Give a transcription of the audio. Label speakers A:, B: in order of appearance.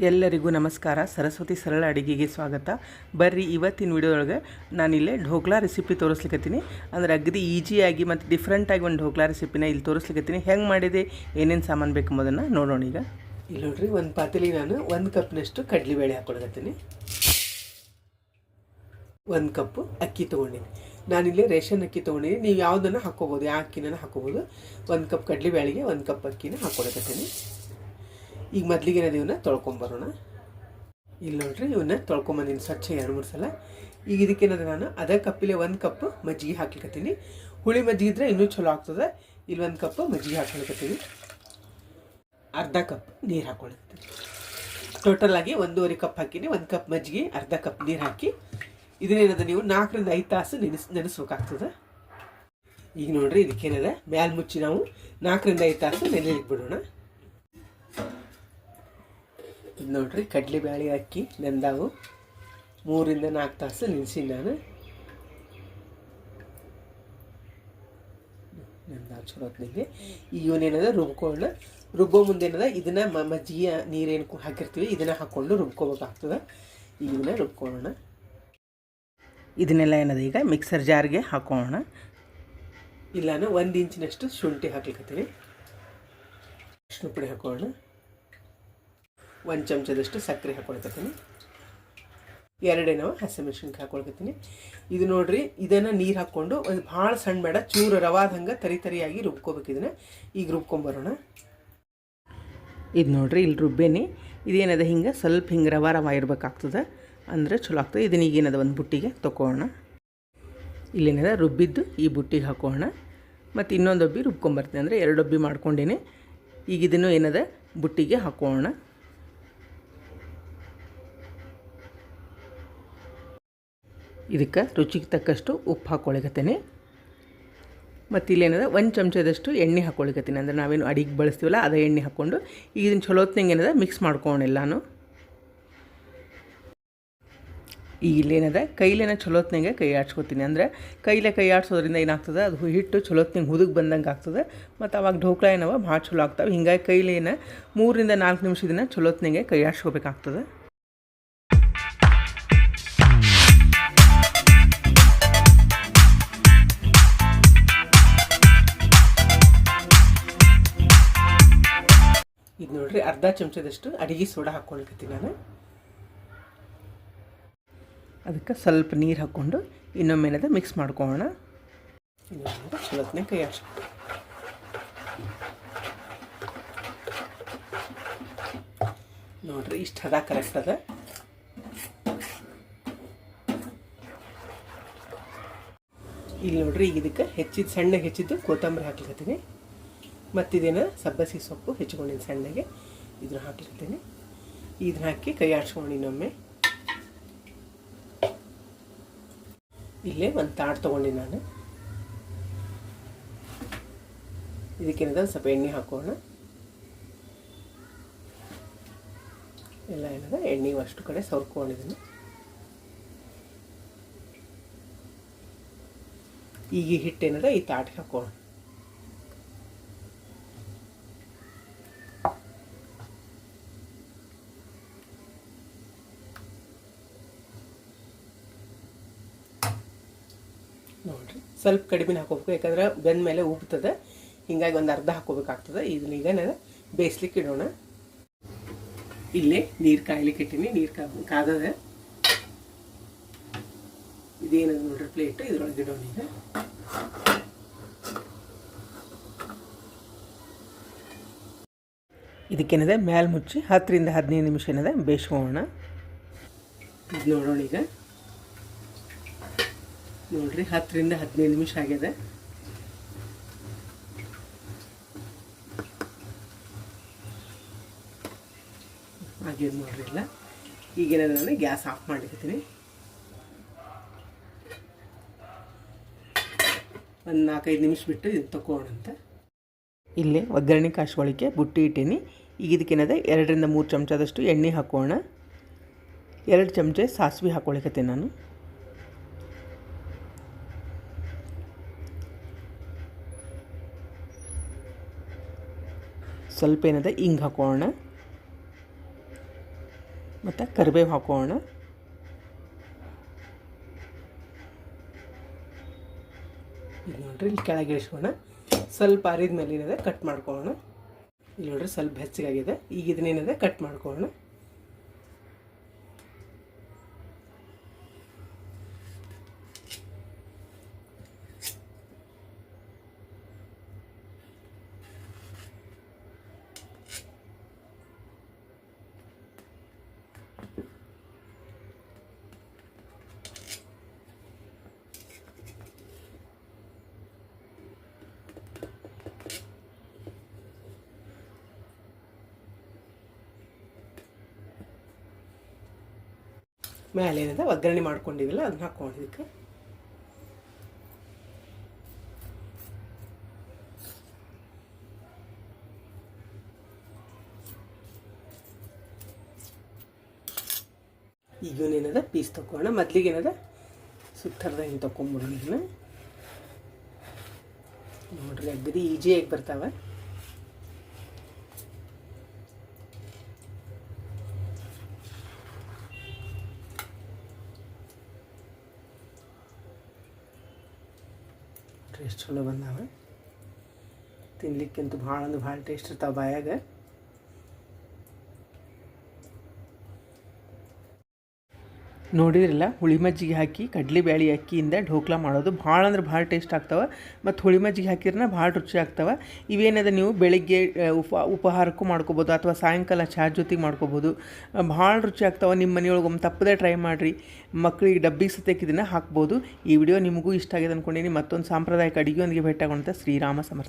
A: ಎಲ್ಲರಿಗೂ ನಮಸ್ಕಾರ. ಸರಸ್ವತಿ ಸರಳ ಅಡುಗೆಗೆ ಸ್ವಾಗತ. ಬರ್ರಿ ಇವತ್ತಿನ ವಿಡಿಯೋದೊಳಗೆ ನಾನಿಲ್ಲೇ ಢೋಕ್ಲಾ ರೆಸಿಪಿ ತೋರಿಸ್ಲಿಕ್ಕತ್ತೀನಿ. ಅಂದರೆ ಅಗದಿ ಈಜಿಯಾಗಿ ಮತ್ತು ಡಿಫ್ರೆಂಟಾಗಿ ಒಂದು ಢೋಕ್ಲಾ ರೆಸಿಪಿನ ಇಲ್ಲಿ ತೋರಿಸ್ಲಿಕ್ಕತ್ತೀನಿ. ಹೆಂಗೆ ಮಾಡಿದೆ, ಏನೇನು ಸಾಮಾನು ಬೇಕು ಎಂಬುದನ್ನು ನೋಡೋಣ. ಈಗ ಇಲ್ಲಿ ನೋಡ್ರಿ, ಒಂದು ಪಾತ್ರೆಲಿ ನಾನು 1 ಕಪ್ನಷ್ಟು ಕಡಲೆಬೇಳೆ ಹಾಕ್ಕೊಳಕತ್ತೀನಿ. 1 ಕಪ್ಪು ಅಕ್ಕಿ ತೊಗೊಂಡಿನಿ. ನಾನಿಲ್ಲಿ ರೇಷನ್ ಅಕ್ಕಿ ತೊಗೊಂಡಿನಿ. ನೀವು ಯಾವುದನ್ನು ಹಾಕ್ಕೋಬೋದು, ಯಾವ ಅಕ್ಕಿನ ಹಾಕ್ಕೋಬೋದು. 1 ಕಪ್ ಕಡಲೆಬೇಳೆಗೆ 1 ಕಪ್ ಅಕ್ಕಿನ ಹಾಕ್ಕೊಳಕತ್ತೀನಿ. ಈಗ ಮೊದಲಿಗೆ ಇವನ್ನ ತೊಳ್ಕೊಂಬರೋಣ. ಇಲ್ಲಿ ನೋಡ್ರಿ, ಇವನ್ನ ತೊಳ್ಕೊಂಬಂದಿನಿ ಸ್ವಚ್ಛ 2-3 ಸಲ. ಈಗ ಇದಕ್ಕೇನದ ನಾನು ಅದೇ ಕಪ್ಪಿಲೆ 1 ಕಪ್ ಮಜ್ಜಿಗೆ ಹಾಕ್ಲಿಕ್ಕತ್ತೀನಿ. ಹುಳಿ ಮಜ್ಜಿಗೆ ಇದ್ರೆ ಇನ್ನೂ ಚಲೋ ಆಗ್ತದೆ. ಇಲ್ಲಿ 1 ಕಪ್ ಮಜ್ಜಿಗೆ ಹಾಕ್ಕೊಳಕತ್ತೀನಿ. ಅರ್ಧ ಕಪ್ ನೀರು ಹಾಕ್ಕೊಳಕತ್ತೀನಿ. ಟೋಟಲ್ ಆಗಿ 1.5 ಕಪ್ ಹಾಕಿನಿ. 1 ಕಪ್ ಮಜ್ಜಿಗೆ, ಅರ್ಧ ಕಪ್ ನೀರು ಹಾಕಿ ಇದನ್ನೇನದ ನೀವು 4ರಿಂದ 5 ತಾಸು ನೆನೆಸ್ಬೇಕಾಗ್ತದೆ. ಈಗ ನೋಡ್ರಿ, ಇದಕ್ಕೇನದ ಮ್ಯಾಲ ಮುಚ್ಚಿ ನಾವು 4ರಿಂದ 5 ತಾಸು ನೆನೆಲಿಕ್ಕೆ ಬಿಡೋಣ. ಇದು ನೋಡ್ರಿ, ಕಡಲೆಬೇಳೆ ಅಕ್ಕಿ ನೆಂದಾವು 3ರಿಂದ 4 ತಾಸು ನೆನೆಸಿನಿ ನಾನು. ನೆಂದಾವು ಚಲೋ ಹೊತ್ತಿಗೆ. ಈಗ ಇವನೇನದ ರುಬ್ಬೋ ಮುಂದೇನದ ಇದನ್ನ ಮಜ್ಜಿಗೆ ನೀರೇನು ಹಾಕಿರ್ತೀವಿ ಇದನ್ನ ಹಾಕ್ಕೊಂಡು ರುಬ್ಕೋಬೇಕಾಗ್ತದೆ. ಈಗ ಇದನ್ನ ರುಬ್ಕೊಳ್ಳೋಣ. ಇದನ್ನೆಲ್ಲ ಏನದ ಈಗ ಮಿಕ್ಸರ್ ಜಾರ್ಗೆ ಹಾಕೋಣ. ಇಲ್ಲ ನಾನು 1 ಇಂಚಿನಷ್ಟು ಶುಂಠಿ ಹಾಕ್ಲಿಕ್ಕತ್ತೀನಿ. ಅರಿಶಿನ ಪುಡಿ ಹಾಕೋಣ. 1 ಚಮಚದಷ್ಟು ಸಕ್ಕರೆ ಹಾಕ್ಕೊಳ್ಕತ್ತೀನಿ. 2 ಹಸಿಮೆಣಸಿನ್ಕಾಯಿ ಹಾಕ್ಕೊಳ್ಕತ್ತೀನಿ. ಇದು ನೋಡ್ರಿ, ಇದನ್ನು ನೀರು ಹಾಕ್ಕೊಂಡು ಒಂದು ಭಾಳ ಸಣ್ಣ ಬೇಡ, ಚೂರು ರವಾದಂಗೆ ತರಿಯಾಗಿ ರುಬ್ಕೋಬೇಕು. ಇದನ್ನು ಈಗ ರುಬ್ಕೊಂಬರೋಣ. ಇದು ನೋಡ್ರಿ, ಇಲ್ಲಿ ರುಬ್ಬೇನಿ. ಇದೇನದ ಹಿಂಗೆ ಸ್ವಲ್ಪ ಹಿಂಗೆ ರವ ಇರಬೇಕಾಗ್ತದೆ, ಅಂದರೆ ಚಲೋ ಆಗ್ತದೆ. ಇದನ್ನ ಈಗೇನದ ಒಂದು ಬುಟ್ಟಿಗೆ ತೊಗೊಳ್ಳೋಣ. ಇಲ್ಲೇನದ ರುಬ್ಬಿದ್ದು ಈ ಬುಟ್ಟಿಗೆ ಹಾಕೋಣ. ಮತ್ತು ಇನ್ನೊಂದು ಡಬ್ಬಿ ರುಬ್ಕೊಂಬರ್ತೀನಿ, ಅಂದರೆ 2 ಡಬ್ಬಿ ಮಾಡ್ಕೊಂಡೇನೆ. ಈಗ ಇದನ್ನು ಏನದ ಬುಟ್ಟಿಗೆ ಹಾಕೋಣ. ಇದಕ್ಕೆ ರುಚಿಗೆ ತಕ್ಕಷ್ಟು ಉಪ್ಪು ಹಾಕ್ಕೊಳಕತ್ತೀನಿ. ಮತ್ತು ಇಲ್ಲೇನದ 1 ಚಮಚದಷ್ಟು ಎಣ್ಣೆ ಹಾಕ್ಕೊಳಕತ್ತೀನಿ. ಅಂದರೆ ನಾವೇನು ಅಡಿಗೆ ಬಳಸ್ತೀವಲ್ಲ ಅದೇ ಎಣ್ಣೆ ಹಾಕ್ಕೊಂಡು ಈಗ ಇದನ್ನು ಚಲೋತ್ನಂಗೆ ಏನದ ಮಿಕ್ಸ್ ಮಾಡ್ಕೊಳ್ಳೆಲ್ಲಾನು. ಈಗ ಇಲ್ಲೇನದ ಕೈಲೇನ ಚಲೋತ್ನಂಗೆ ಕೈ ಆಡ್ಸ್ಕೊತೀನಿ. ಅಂದರೆ ಕೈ ಆಡ್ಸೋದ್ರಿಂದ ಏನಾಗ್ತದೆ, ಅದು ಹಿಟ್ಟು ಚಲೋತ್ನಂಗೆ ಹುದುಗ್ ಬಂದಂಗೆ ಆಗ್ತದೆ. ಮತ್ತು ಅವಾಗ ಢೋಕ್ಲಾ ಏನವ ಭಾಳ ಚಲೋ ಆಗ್ತವೆ. ಹಿಂಗಾಗಿ ಕೈಲೇನ 3ರಿಂದ 4 ನಿಮಿಷ ಇದನ್ನು ಚಲೋತ್ನಂಗೆ ಕೈ ಆಡ್ಸ್ಕೋಬೇಕಾಗ್ತದೆ. ಇದು ನೋಡ್ರಿ, ಅರ್ಧ ಚಮಚದಷ್ಟು ಅಡಿಗೆ ಸೋಡಾ ಹಾಕ್ಕೊಳಕತ್ತೀನಿ ನಾನು. ಅದಕ್ಕೆ ಸ್ವಲ್ಪ ನೀರು ಹಾಕ್ಕೊಂಡು ಇನ್ನೊಮ್ಮೆನದ ಮಿಕ್ಸ್ ಮಾಡ್ಕೊಳ್ಳೋಣ. ಚಲೋತ್ನೇ ಕೈ ಆಡ್ಸ್ಕೊ. ನೋಡ್ರಿ, ಇಷ್ಟು ಹದ ಕರೆಕ್ಟ್ ಅದ. ಇಲ್ಲಿ ನೋಡ್ರಿ, ಈಗ ಇದಕ್ಕೆ ಸಣ್ಣಗೆ ಹೆಚ್ಚಿದ್ದು ಕೊತ್ತಂಬರಿ ಹಾಕ್ಲಿಕತ್ತೀನಿ. ಮತ್ತಿದೇನು ಸಬ್ಬಸಿ ಸೊಪ್ಪು ಹೆಚ್ಚಿಕೊಂಡಿನಿ ಸಣ್ಣಗೆ, ಇದನ್ನ ಹಾಕ್ಲಿರ್ತೀನಿ. ಇದನ್ನ ಹಾಕಿ ಕೈ ಆಡ್ಸ್ಕೊಂಡು ಇನ್ನೊಮ್ಮೆ. ಇಲ್ಲೇ ಒಂದು ತಾಟ್ ತೊಗೊಂಡು ನಾನು ಇದಕ್ಕೇನದ ಸ್ವಲ್ಪ ಎಣ್ಣೆ ಹಾಕೋಣ. ಎಲ್ಲ ಏನದ ಎಣ್ಣೆ ಅಷ್ಟು ಕಡೆ ಸವರ್ಕೊಂಡಿದ್ದೀನಿ. ಈಗ ಹಿಟ್ಟೇನದ ಈ ತಾಟಿಗೆ ಹಾಕೋಣ. ನೋಡಿರಿ, ಸ್ವಲ್ಪ ಕಡಿಮೆ ಹಾಕೋಬೇಕು, ಯಾಕಂದ್ರೆ ಬೆಂದ ಮೇಲೆ ಉಬ್ತದೆ. ಹಿಂಗಾಗಿ ಒಂದು ಅರ್ಧ ಹಾಕೋಬೇಕಾಗ್ತದೆ. ಇದನ್ನ ಈಗ ನಾನು ಬೇಯಿಸ್ಲಿಕ್ಕೆ ಇಡೋಣ. ಇಲ್ಲೇ ನೀರು ಕಾಯ್ಲಿಕ್ಕೆ ಇಟ್ಟೀನಿ. ನೀರು ಕಾದದೆ. ಇದೇನದು ನೋಡ್ರಿ ಪ್ಲೇಟ್, ಇದ್ರೊಳಗೆ ಇಡೋಣ. ಈಗ ಇದಕ್ಕೇನದ ಮ್ಯಾಲೆ ಮುಚ್ಚಿ 10ರಿಂದ 15 ನಿಮಿಷ ಏನದ ಬೇಯಿಸ್ಕೊಳ್ಳೋಣ. ಇದು ನೋಡೋಣ. ಈಗ ನೋಡ್ರಿ, 10ರಿಂದ 15 ನಿಮಿಷ ಆಗಿದೆ. ಹಾಗೆ ನೋಡ್ರಿ ಇಲ್ಲ. ಈಗೇನಾದ್ರೆ ನಾನು ಗ್ಯಾಸ್ ಆಫ್ ಮಾಡಿರ್ತೀನಿ. ಒಂದು 4-5 ನಿಮಿಷ ಬಿಟ್ಟು ಇದು ತಗೊಳ್ಳೋಣಂತ. ಇಲ್ಲೇ ಒಗ್ಗರಣೆ ಕಾಯಿಸ್ಕೊಳ್ಳಿಕ್ಕೆ ಬುಟ್ಟಿ ಇಟ್ಟೀನಿ. ಈಗ ಇದಕ್ಕೇನದ 2ರಿಂದ 3 ಚಮಚದಷ್ಟು ಎಣ್ಣೆ ಹಾಕೋಣ. 2 ಚಮಚ ಸಾಸಿವೆ ಹಾಕ್ಕೊಳಕತ್ತೀನಿ ನಾನು. ಸ್ವಲ್ಪ ಏನದ ಹಿಂಗೆ ಹಾಕೋಣ. ಮತ್ತು ಕರಿಬೇವು ಹಾಕೋಣ. ಇದು ನೋಡಿರಿ ಇಲ್ಲಿ ಕೆಳಗೆ ಇಳಿಸ್ಕೋಣ. ಸ್ವಲ್ಪ ಆರಿದ ಮೇಲೆ ಏನಿದೆ ಕಟ್ ಮಾಡ್ಕೊಳ್ಳೋಣ. ಇಲ್ಲಿ ನೋಡಿರಿ ಸ್ವಲ್ಪ ಬೆಚ್ಚಗಾಗಿದೆ. ಈಗ ಇದನ್ನೇನಿದೆ ಕಟ್ ಮಾಡ್ಕೊಳ್ಳೋಣ. ಮೇಲೆ ಏನಿದೆ ಒಗ್ಗರಣೆ ಮಾಡ್ಕೊಂಡಿದ್ದಿಲ್ಲ ಅದನ್ನ ಹಾಕೊಂಡಿದ್ದಕ್ಕೆ ಈಗ ಏನಿದೆ ಪೀಸ್ ತಗೋಣ. ಮೊದಲಿಗೆ ಏನಿದೆ ಸುತ್ತರದ ಹಿಂಗೆ ತೊಗೊಂಬಿಡೋಣ. ಇದನ್ನ ನೋಡ್ರಿ ಅಗದಿ ಈಜಿಯಾಗಿ ಬರ್ತಾವೆ. ಟೇಸ್ಟ್ ಚಲೋ ಬಂದಾವೆ. ತಿನ್ಲಿಕ್ಕಂತೂ ಭಾಳ ಅಂದ್ರೆ ಭಾಳ ಟೇಸ್ಟ್ ಇರ್ತಾವೆ ಬಾಯಾಗ. ನೋಡಿದ್ರಲ್ಲ, ಹುಳಿ ಮಜ್ಜಿಗೆ ಹಾಕಿ ಕಡ್ಲಿ ಬ್ಯಾಳಿ ಅಕ್ಕಿಯಿಂದ ಢೋಕ್ಲಾ ಮಾಡೋದು ಭಾಳ ಅಂದ್ರೆ ಭಾಳ ಟೇಸ್ಟ್ ಆಗ್ತವೆ. ಮತ್ತು ಹುಳಿ ಮಜ್ಜಿಗೆ ಹಾಕಿದ್ರೆ ಭಾಳ ರುಚಿ ಆಗ್ತವೆ. ಇವೇನದ ನೀವು ಬೆಳಿಗ್ಗೆ ಉಪಹಾರಕ್ಕೂ ಮಾಡ್ಕೋಬೋದು ಅಥವಾ ಸಾಯಂಕಾಲ ಚಹಾ ಜೊತೆಗೆ ಮಾಡ್ಕೋಬೋದು. ಭಾಳ ರುಚಿ ಆಗ್ತವೆ. ನಿಮ್ಮ ಮನೆಯೊಳಗೆ ಒಮ್ಮೆ ತಪ್ಪದೇ ಟ್ರೈ ಮಾಡಿರಿ. ಮಕ್ಕಳಿಗೆ ಡಬ್ಬಿ ಸತ್ಯಕ್ಕೆ ಇದನ್ನು ಹಾಕ್ಬೋದು. ಈ ವಿಡಿಯೋ ನಿಮಗೂ ಇಷ್ಟ ಆಗಿದೆ ಅಂದ್ಕೊಂಡೀನಿ. ಮತ್ತೊಂದು ಸಾಂಪ್ರದಾಯಿಕ ಅಡುಗೆಯೊಂದಿಗೆ ಭೇಟಿಯಾಗೋಣ. ಶ್ರೀರಾಮ ಸಮರ್ಥ.